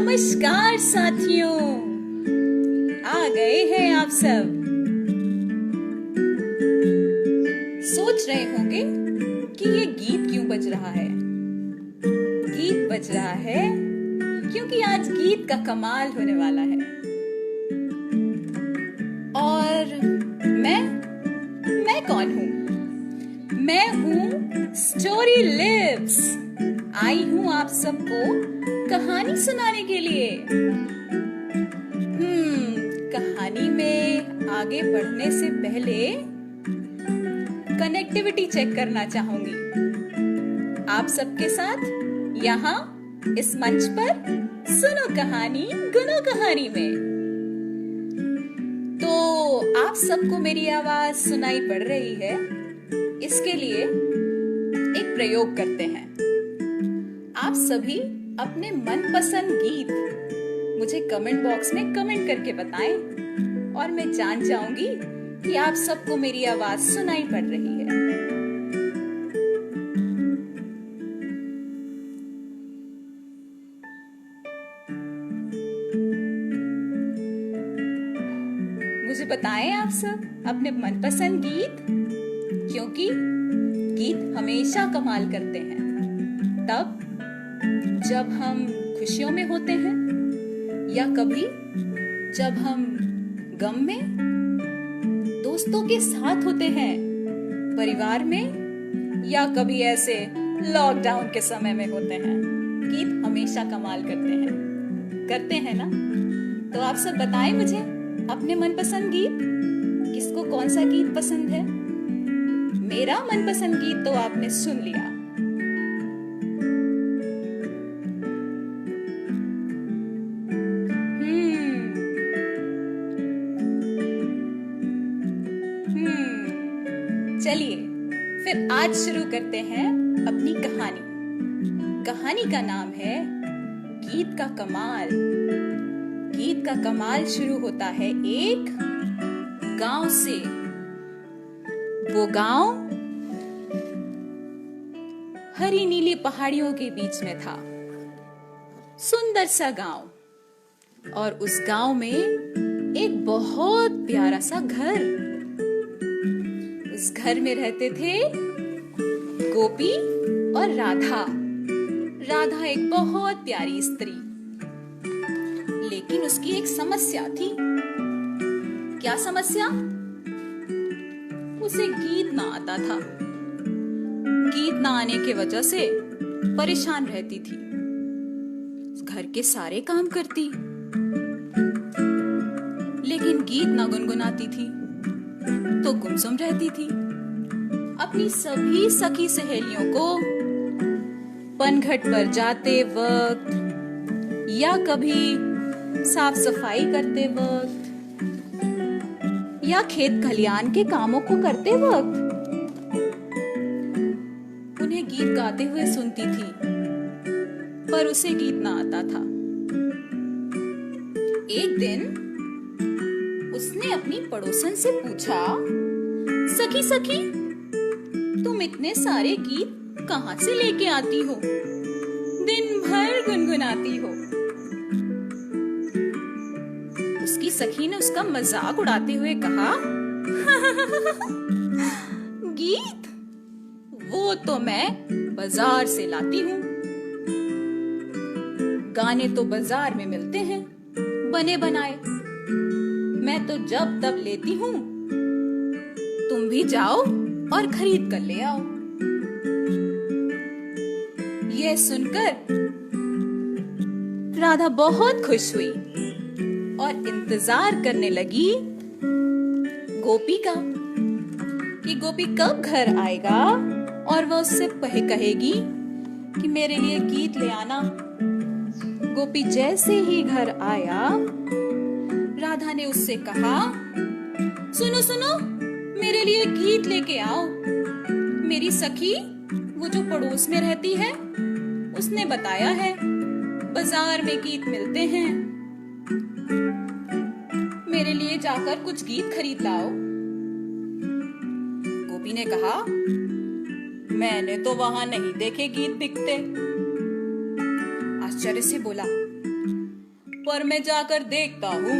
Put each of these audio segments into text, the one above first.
नमस्कार साथियों, आ गए हैं आप सब। सोच रहे होंगे कि ये गीत क्यों बज रहा है। गीत बज रहा है क्योंकि आज गीत का कमाल होने वाला है। और मैं कौन हूँ? मैं हूँ स्टोरी लिव्स। आई हूँ आप सबको कहानी सुनाने के लिए। कहानी में आगे बढ़ने से पहले कनेक्टिविटी चेक करना चाहूंगी आप सबके साथ यहाँ इस मंच पर। सुनो कहानी गुनो कहानी में। तो आप सबको मेरी आवाज सुनाई पड़ रही है, इसके लिए एक प्रयोग करते हैं। आप सभी अपने मनपसंद गीत मुझे कमेंट बॉक्स में कमेंट करके बताएं और मैं जान जाऊंगी कि आप सबको मेरी आवाज सुनाई पड़ रही है। मुझे बताएं आप सब अपने मनपसंद गीत, क्योंकि गीत हमेशा कमाल करते हैं। तब जब हम खुशियों में होते हैं या कभी जब हम गम में, दोस्तों के साथ होते हैं, परिवार में, या कभी ऐसे लॉकडाउन के समय में होते हैं, गीत हमेशा कमाल करते हैं ना। तो आप सब बताएं मुझे अपने मनपसंद गीत, किसको कौन सा गीत पसंद है। मेरा मनपसंद गीत तो आपने सुन लिया। चलिए फिर आज शुरू करते हैं अपनी कहानी। कहानी का नाम है गीत का कमाल। गीत का कमाल शुरू होता है एक गांव से। वो गांव हरी नीली पहाड़ियों के बीच में था। सुंदर सा गांव, और उस गांव में एक बहुत प्यारा सा घर। उस घर में रहते थे गोपी और राधा। राधा एक बहुत प्यारी स्त्री, लेकिन उसकी एक समस्या थी। क्या समस्या? उसे गीत ना आता था। गीत ना आने की वजह से परेशान रहती थी। घर के सारे काम करती, लेकिन गीत ना गुनगुनाती थी तो गुमसुम रहती थी। अपनी सभी सखी सहेलियों को पनघट पर जाते वक्त या कभी साफ सफाई करते वक्त या खेत खलियान के कामों को करते वक्त उन्हें गीत गाते हुए सुनती थी, पर उसे गीत ना आता था। एक दिन उसने अपनी पड़ोसन से पूछा, सखी सखी, तुम इतने सारे गीत कहाँ से लेके आती हो? दिन भर गुनगुनाती हो। उसकी सखी ने उसका मजाक उड़ाते हुए कहा, गीत? वो तो मैं बाजार से लाती हूँ। गाने तो बाजार में मिलते हैं बने बनाए। मैं तो जब तब लेती हूँ, तुम भी जाओ और खरीद कर ले आओ। यह सुनकर राधा बहुत खुश हुई और इंतजार करने लगी गोपी का कि गोपी कब घर आएगा और वह उससे कहेगी कि मेरे लिए गीत ले आना। गोपी जैसे ही घर आया, राधा ने उससे कहा, सुनो सुनो, मेरे लिए गीत लेके आओ। मेरी सखी, वो जो पड़ोस में रहती है, उसने बताया है बाजार में गीत मिलते हैं। मेरे लिए जाकर कुछ गीत खरीद लाओ। गोपी ने कहा, मैंने तो वहां नहीं देखे गीत बिकते। आश्चर्य से बोला, पर मैं जाकर देखता हूँ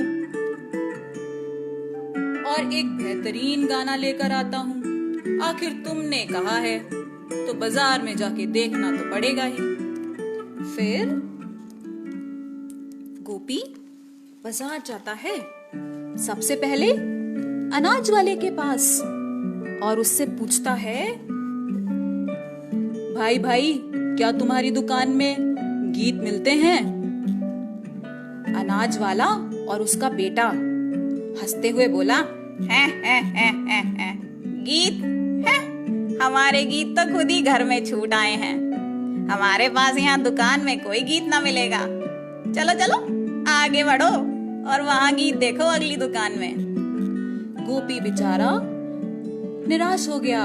और एक बेहतरीन गाना लेकर आता हूँ। आखिर तुमने कहा है तो बाजार में जाके देखना तो पड़ेगा ही। फिर गोपी बाजार जाता है, सबसे पहले अनाज वाले के पास, और उससे पूछता है, भाई भाई क्या तुम्हारी दुकान में गीत मिलते हैं? अनाज वाला और उसका बेटा हंसते हुए बोला, है, गीत है? हमारे गीत तो खुद ही घर में छूट आए हैं। हमारे पास यहाँ दुकान में कोई गीत ना मिलेगा। चलो चलो आगे बढ़ो और वहां गीत देखो अगली दुकान में। गोपी बेचारा निराश हो गया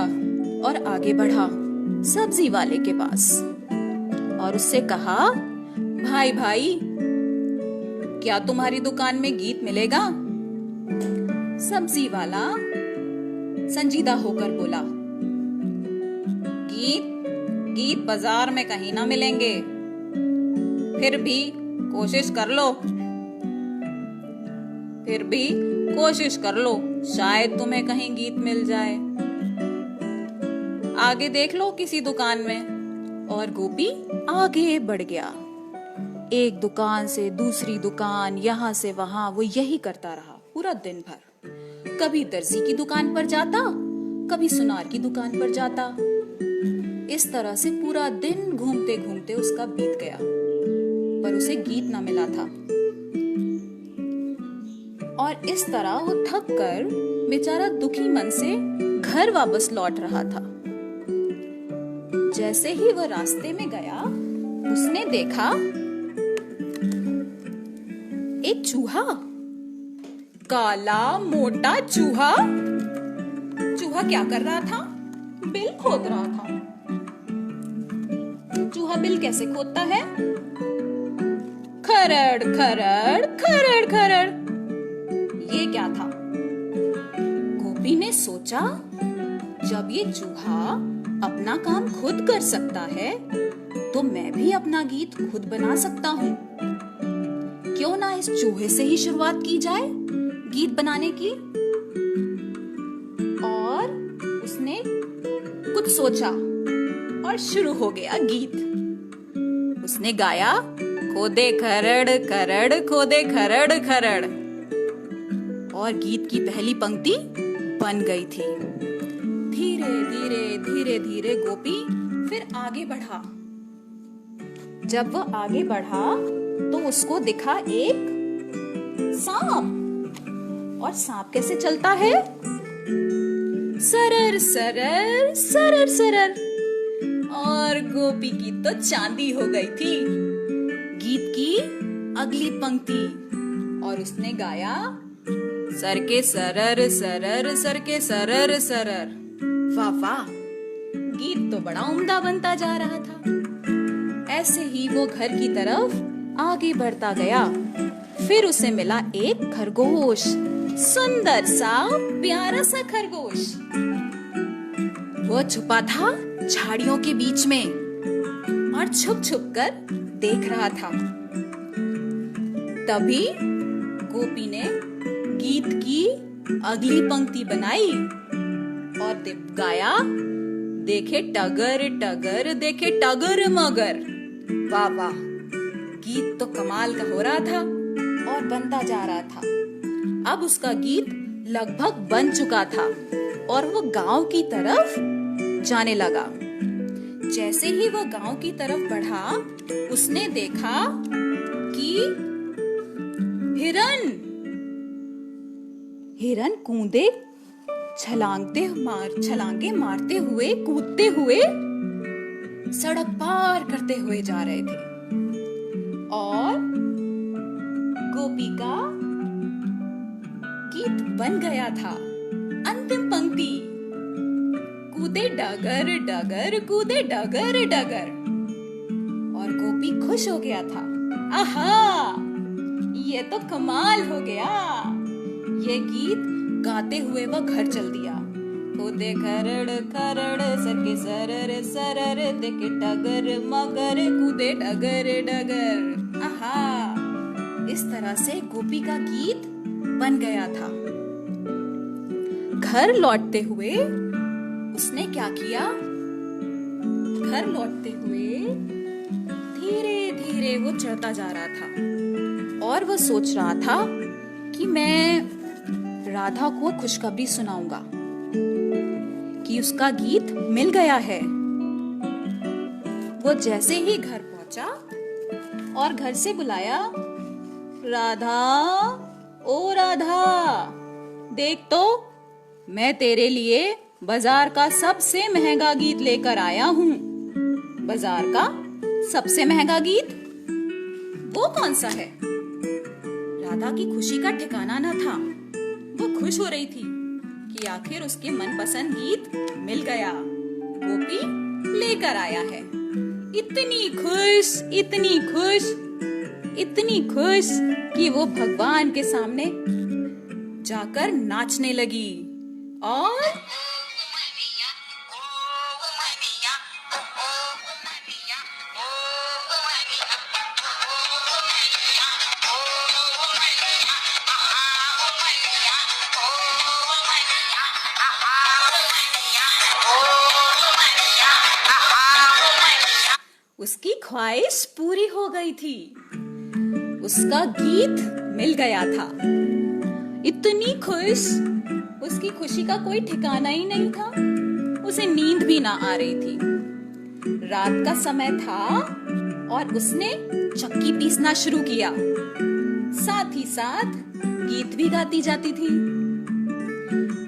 और आगे बढ़ा सब्जी वाले के पास और उससे कहा, भाई भाई क्या तुम्हारी दुकान में गीत मिलेगा? सब्जी वाला संजीदा होकर बोला, गीत बाजार में कहीं ना मिलेंगे, फिर भी कोशिश कर लो, शायद तुम्हें कहीं गीत मिल जाए। आगे देख लो किसी दुकान में। और गोपी आगे बढ़ गया, एक दुकान से दूसरी दुकान, यहाँ से वहां, वो यही करता रहा पूरा दिन भर। कभी दर्जी की दुकान पर जाता, कभी सुनार की दुकान पर जाता। इस तरह से पूरा दिन घूमते घूमते उसका बीत गया, पर उसे गीत ना मिला था। और इस तरह वो थक कर बेचारा दुखी मन से घर वापस लौट रहा था। जैसे ही वह रास्ते में गया, उसने देखा एक चूहा, काला मोटा चूहा। चूहा क्या कर रहा था? बिल खोद रहा था। चूहा बिल कैसे खोदता है? खरड़ खरड़ खरड़ खरड़। ये क्या था? गोपी ने सोचा, जब ये चूहा अपना काम खुद कर सकता है तो मैं भी अपना गीत खुद बना सकता हूँ। क्यों ना इस चूहे से ही शुरुआत की जाए गीत बनाने की। और उसने कुछ सोचा और शुरू हो गया गीत। उसने गाया, खोदे खरड़ खरड़ खोदे खरड़ खरड़, और गीत की पहली पंक्ति बन गई थी। धीरे धीरे धीरे धीरे गोपी फिर आगे बढ़ा। जब वह आगे बढ़ा तो उसको दिखा एक सांप। और सांप कैसे चलता है? सरर सरर सरर सरर। और गोपी की तो चांदी हो गई थी गीत की अगली पंक्ति। और उसने गाया, सर के सरर सरर सर के सरर सरर। वाह वाह, गीत तो बड़ा उम्दा बनता जा रहा था। ऐसे ही वो घर की तरफ आगे बढ़ता गया। फिर उसे मिला एक खरगोश, सुंदर सा प्यारा सा खरगोश। वो छुपा था झाड़ियों के बीच में और छुप छुप कर देख रहा था। तभी गोपी ने गीत की अगली पंक्ति बनाई और गाया, देखे टगर टगर देखे टगर मगर। वाह वाह, गीत तो कमाल का हो रहा था और बनता जा रहा था। अब उसका गीत लगभग बन चुका था और वो गांव की तरफ जाने लगा। जैसे ही वो गांव की तरफ बढ़ा, उसने देखा कि हिरन कूदे छलांगे मारते हुए कूदते हुए सड़क पार करते हुए जा रहे थे। और गोपी का गीत बन गया था। अंतिम पंक्ति, कूदे डगर डगर कूदे डगर डगर। और गोपी खुश हो गया था। आहा, ये तो कमाल हो गया। ये गीत गाते हुए वह घर चल दिया। कूदे खरड़ खरड़ सर के सरर सरर देखे टगर मगर कूदे डगर डगर। आहा, इस तरह से गोपी का गीत बन गया था। घर लौटते हुए उसने क्या किया? घर लौटते हुए धीरे धीरे वो चढ़ता जा रहा था और वो सोच रहा था कि मैं राधा को खुशखबरी सुनाऊंगा कि उसका गीत मिल गया है। वो जैसे ही घर पहुंचा और घर से बुलाया, राधा, ओ राधा, देख तो मैं तेरे लिए बाजार का सबसे महंगा गीत लेकर आया हूँ। बाजार का सबसे महंगा गीत? वो कौन सा है? राधा की खुशी का ठिकाना न था। वो खुश हो रही थी कि आखिर उसके मनपसंद गीत मिल गया, गोपी लेकर आया है। इतनी खुश, इतनी खुश, इतनी खुश कि वो भगवान के सामने जाकर नाचने लगी और उसकी ख्वाहिश पूरी हो गई थी। उसका गीत मिल गया था। इतनी खुश, उसकी खुशी का कोई ठिकाना ही नहीं था। उसे नींद भी ना आ रही थी। रात का समय था और उसने चक्की पीसना शुरू किया। साथ ही साथ गीत भी गाती जाती थी।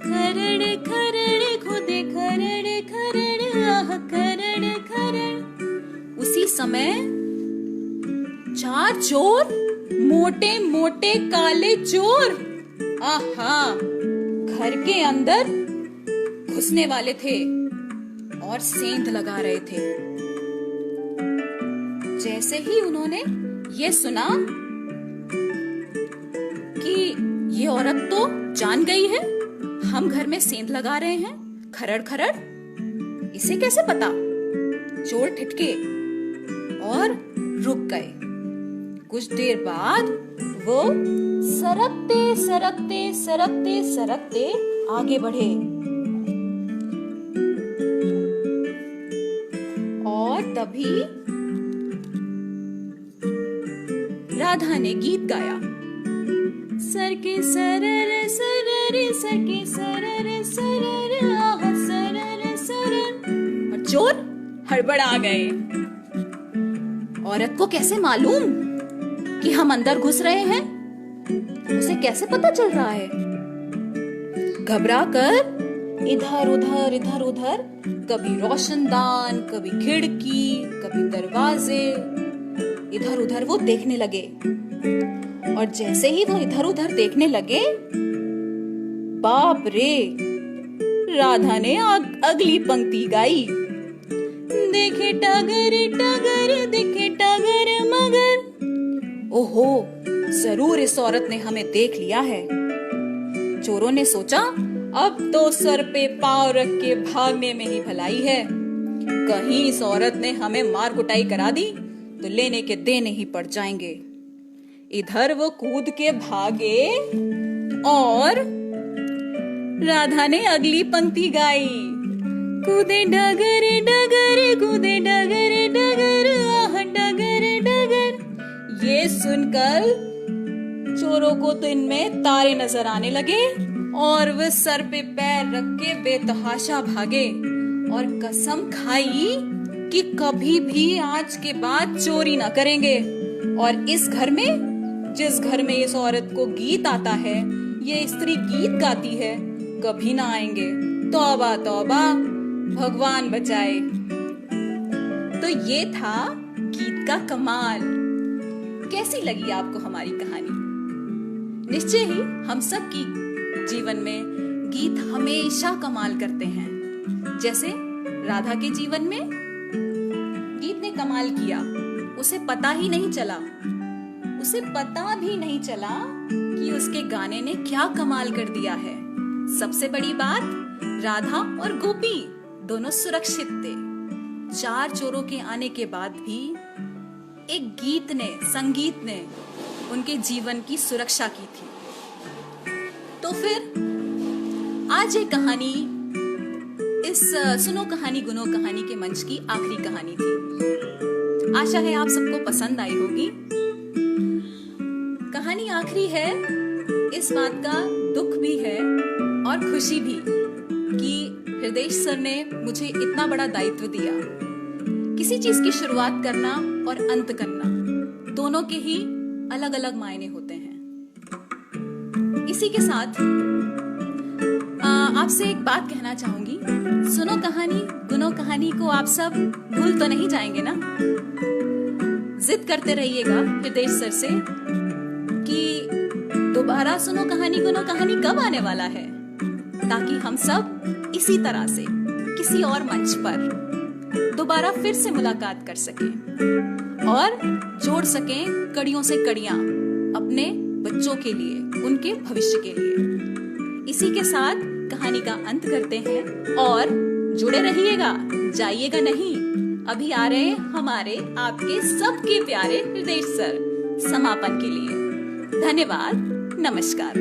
खरड़ खरड़ खुदे खरड़ खरड़ आह खरड़ खरड़। उसी समय 4 चोर, मोटे मोटे काले चोर, आहा, घर के अंदर घुसने वाले थे और सेंध लगा रहे थे। जैसे ही उन्होंने ये सुना कि ये औरत तो जान गई है, हम घर में सेंध लगा रहे हैं, खरड़ खरड़, इसे कैसे पता? चोर ठिठके और रुक गए। कुछ देर बाद वो सरकते सरकते सरकते सरकते आगे बढ़े और तभी राधा ने गीत गाया। सर के सरर सरर, सर के सरर सरर, आह सरर सरर। और चोर हड़बड़ा गए। औरत को कैसे मालूम कि हम अंदर घुस रहे हैं? उसे कैसे पता चल रहा है? घबरा कर इधर उधर, कभी रोशनदान, कभी खिड़की, कभी दरवाजे, इधर उधर वो देखने लगे। और जैसे ही वो इधर उधर देखने लगे, बाप रे, राधा ने अगली पंक्ति गाई। देखे टगर टगर, देखे टगर मगर। ओहो, जरूर इस औरत ने हमें देख लिया है। चोरों ने सोचा, अब तो सर पे पांव रख के भागने में ही भलाई है। कहीं इस औरत ने हमें मार कुटाई करा दी तो लेने के देने ही पड़ जाएंगे। इधर वो कूद के भागे और राधा ने अगली पंक्ति गाई। कूदे डगर डगर, कूदे डगर डगर, आह डगर डगर। ये सुनकर चोरों को तो इनमें तारे नजर आने लगे और वे सर पे पैर रख के बेतहाशा भागे और कसम खाई कि कभी भी आज के बाद चोरी ना करेंगे। और इस घर में, जिस घर में इस औरत को गीत आता है, ये स्त्री गीत गाती है, कभी ना आएंगे। तौबा तौबा, भगवान बचाए। तो ये था गीत का कमाल। कैसी लगी आपको हमारी कहानी? निश्चय ही हम सब की जीवन में गीत हमेशा कमाल करते हैं। जैसे राधा के जीवन में गीत ने कमाल किया। उसे पता ही नहीं चला, उसे पता भी नहीं चला कि उसके गाने ने क्या कमाल कर दिया है। सबसे बड़ी बात, राधा और गोपी दोनों सुरक्षित थे। 4 चोरों के आने के बाद भी एक गीत ने, संगीत ने उनके जीवन की सुरक्षा की थी। तो फिर आज ये कहानी इस सुनो कहानी गुनो कहानी के मंच की आखिरी कहानी थी। आशा है आप सबको पसंद आई होगी। कहानी आखिरी है, इस बात का दुख भी है और खुशी भी कि हृदय सर ने मुझे इतना बड़ा दायित्व दिया। किसी चीज की शुरुआत करना और अंत करना दोनों के ही अलग अलग मायने होते हैं। इसी के साथ आपसे एक बात कहना चाहूंगी, सुनो कहानी गुनो कहानी को आप सब भूल तो नहीं जाएंगे ना? जिद करते रहिएगा हृदय सर से कि दोबारा सुनो कहानी गुनो कहानी कब आने वाला है, ताकि हम सब इसी तरह से किसी और मंच पर दोबारा फिर से मुलाकात कर सकें और जोड़ सकें कड़ियों से कड़ियां अपने बच्चों के लिए, उनके भविष्य के लिए। इसी के साथ कहानी का अंत करते हैं और जुड़े रहिएगा, जाइएगा नहीं। अभी आ रहे हमारे आपके सबके प्यारे हृदय सर समापन के लिए। धन्यवाद, नमस्कार।